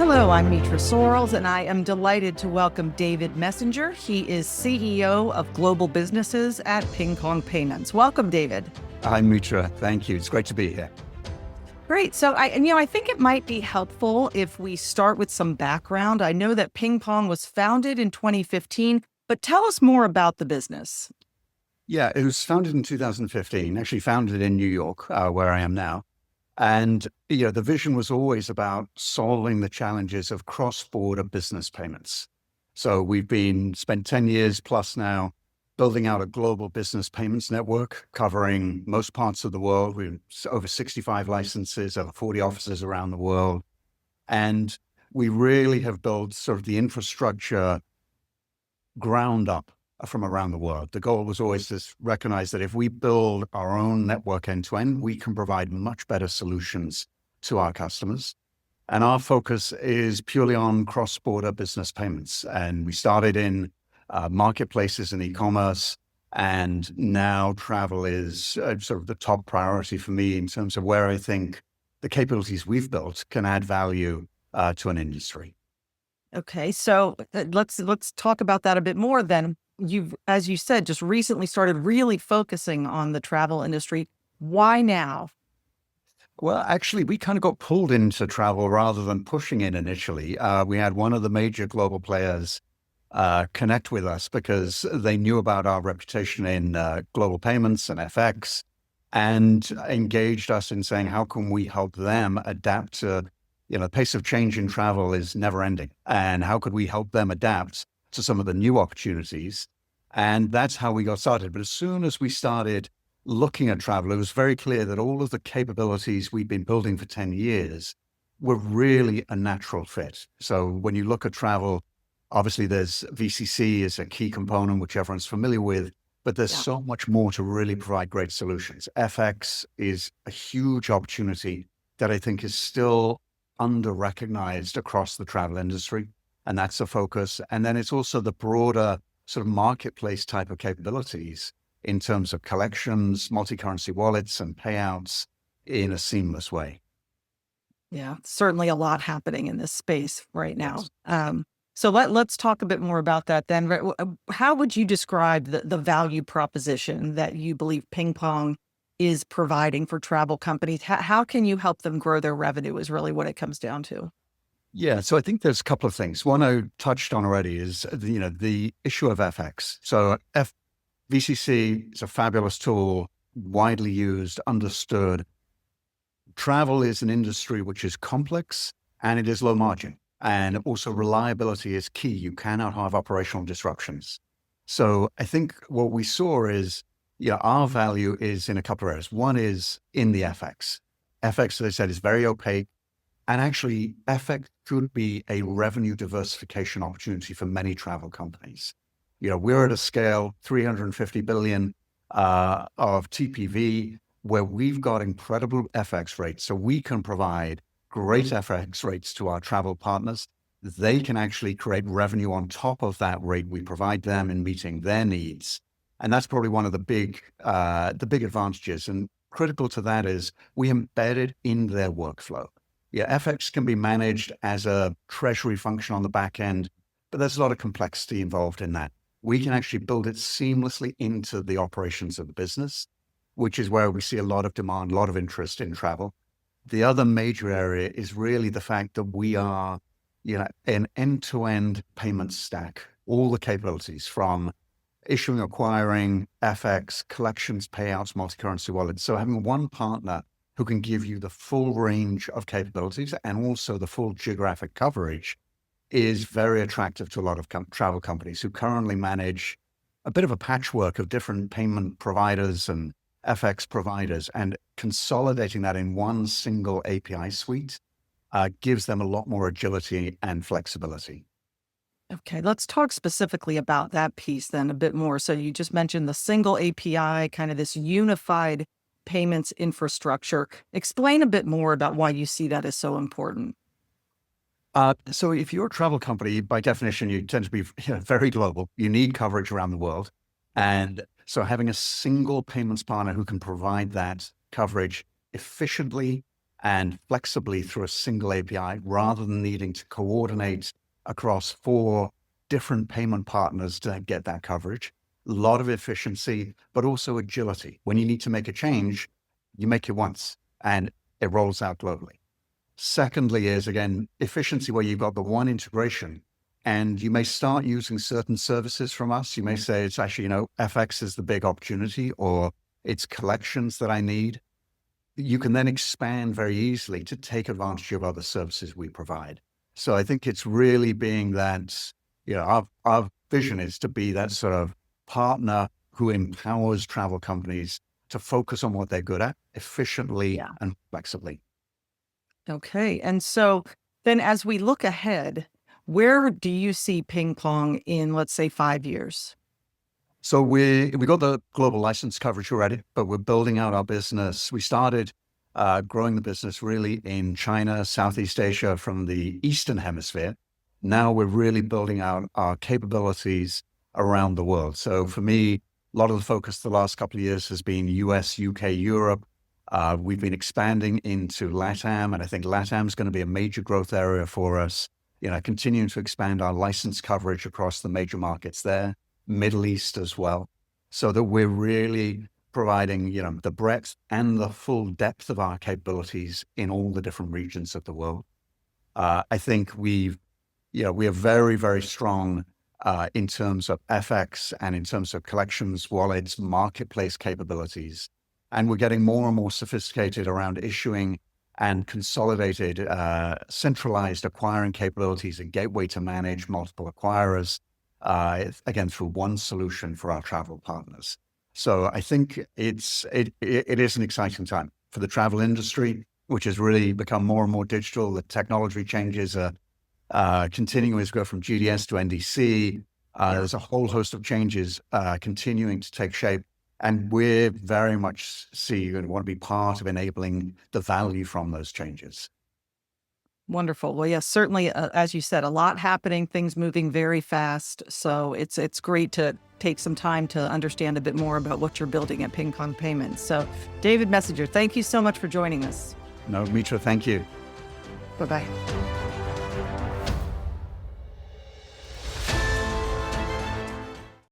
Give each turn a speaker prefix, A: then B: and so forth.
A: Hello, I'm Mitra Sorrells, and I am delighted to welcome David Messenger. He is CEO of Global Businesses at PingPong Payments. Welcome, David.
B: Hi, Mitra. Thank you. It's great to be here.
A: Great. So I think it might be helpful if we start with some background. I know that PingPong was founded in 2015, but tell us more about the business.
B: Yeah, it was founded in 2015, actually founded in New York, where I am now. And, the vision was always about solving the challenges of cross-border business payments. So we've spent 10 years plus now building out a global business payments network covering most parts of the world. We've over 65 licenses, over 40 offices around the world. And we really have built sort of the infrastructure ground up from around the world. The goal was always to recognize that if we build our own network end to end, we can provide much better solutions to our customers. And our focus is purely on cross-border business payments. And we started in marketplaces and e-commerce, and now travel is sort of the top priority for me in terms of where I think the capabilities we've built can add value to an industry.
A: Okay, so let's talk about that a bit more then. You've, as you said, just recently started really focusing on the travel industry. Why now?
B: Well, actually, we kind of got pulled into travel rather than pushing it initially. We had one of the major global players connect with us because they knew about our reputation in global payments and FX, and engaged us in saying, how can we help them adapt to, the pace of change in travel is never ending. And how could we help them adapt to some of the new opportunities? And that's how we got started. But as soon as we started looking at travel, it was very clear that all of the capabilities we've been building for 10 years were really a natural fit. So when you look at travel, obviously there's VCC is a key component, which everyone's familiar with, but there's so much more to really provide great solutions. FX is a huge opportunity that I think is still under-recognized across the travel industry. And that's a focus. And then it's also the broader sort of marketplace type of capabilities in terms of collections, multi-currency wallets, and payouts in a seamless way.
A: Yeah, certainly a lot happening in this space right now.
B: Yes.
A: So let's talk a bit more about that then. How would you describe the value proposition that you believe PingPong is providing for travel companies? How can you help them grow their revenue is really what it comes down to.
B: Yeah, so I think there's a couple of things. One I touched on already is, the issue of FX. So VCC is a fabulous tool, widely used, understood. Travel is an industry which is complex and it is low margin. And also reliability is key. You cannot have operational disruptions. So I think what we saw is, our value is in a couple of areas. One is in the FX. FX, as I said, is very opaque. And actually, FX could be a revenue diversification opportunity for many travel companies. We're at a scale, 350 billion of TPV, where we've got incredible FX rates. So we can provide great FX rates to our travel partners. They can actually create revenue on top of that rate we provide them in meeting their needs. And that's probably one of the big advantages. And critical to that is we embed it in their workflow. Yeah, FX can be managed as a treasury function on the back end, but there's a lot of complexity involved in that. We can actually build it seamlessly into the operations of the business, which is where we see a lot of demand, a lot of interest in travel. The other major area is really the fact that we are, an end-to-end payment stack, all the capabilities from issuing, acquiring, FX, collections, payouts, multi-currency wallets. So having one partner who can give you the full range of capabilities and also the full geographic coverage is very attractive to a lot of travel companies who currently manage a bit of a patchwork of different payment providers and FX providers, and consolidating that in one single API suite gives them a lot more agility and flexibility.
A: Okay, let's talk specifically about that piece then a bit more. So you just mentioned the single API, kind of this unified payments infrastructure. Explain a bit more about why you see that as so important.
B: So if you're a travel company, by definition, you tend to be very global. You need coverage around the world. And so having a single payments partner who can provide that coverage efficiently and flexibly through a single API rather than needing to coordinate across 4 different payment partners to get that coverage. A lot of efficiency, but also agility. When you need to make a change, you make it once and it rolls out globally. Secondly is, again, efficiency where you've got the one integration and you may start using certain services from us. You may say it's actually, FX is the big opportunity, or it's collections that I need. You can then expand very easily to take advantage of other services we provide. So I think it's really being that, our vision is to be that sort of partner who empowers travel companies to focus on what they're good at efficiently and flexibly.
A: Okay. And so then as we look ahead, where do you see PingPong in, let's say, 5 years?
B: So we got the global license coverage already, but we're building out our business. We started growing the business really in China, Southeast Asia, from the Eastern Hemisphere. Now we're really building out our capabilities around the world. So for me, a lot of the focus the last couple of years has been US, UK, Europe. We've been expanding into LATAM, and I think LATAM is going to be a major growth area for us. Continuing to expand our license coverage across the major markets there, Middle East as well, so that we're really providing, the breadth and the full depth of our capabilities in all the different regions of the world. I think we are very, very strong in terms of FX and in terms of collections, wallets, marketplace capabilities. And we're getting more and more sophisticated around issuing and consolidated, centralized acquiring capabilities, a gateway to manage multiple acquirers, again, through one solution for our travel partners. So I think it is an exciting time for the travel industry, which has really become more and more digital. The technology changes are continuing as we go from GDS to NDC. There's a whole host of changes continuing to take shape. And we're very much and want to be part of enabling the value from those changes.
A: Wonderful. Well, yes, certainly, as you said, a lot happening, things moving very fast. So it's great to take some time to understand a bit more about what you're building at PingPong Payments. So David Messenger, thank you so much for joining us.
B: No, Mitra, thank you.
A: Bye-bye.